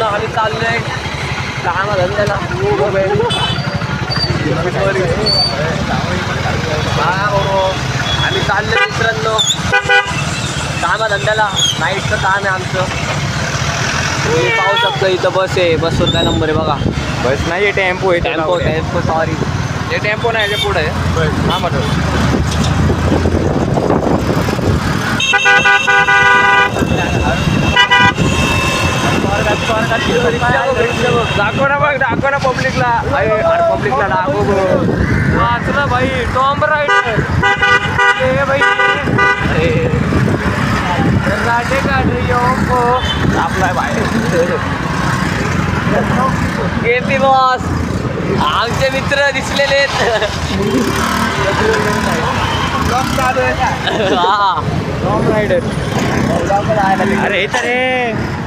आम्ही चाललोय कामा धंद्याला. आम्ही चाललोय मित्रांनो कामा धंद्याला. नाईटचं काम आहे आमचं. तुम्ही पाहू शकता इथं बस आहे. बसवरचा नंबर आहे बघा. बस नाही टेम्पो आहे. टेम्पो सॉरी हे टेम्पो नाही याच्या पुढे आहे. हा म्हटलं दाखव ना बघ, दाखव ना पब्लिकला. पब्लिकला दाखव वाचलं भाई. टॉम राईडर भाई आपला बाहेर केपी बॉस आमचे मित्र दिसलेले आहेत. रायडर. अरे इथं रे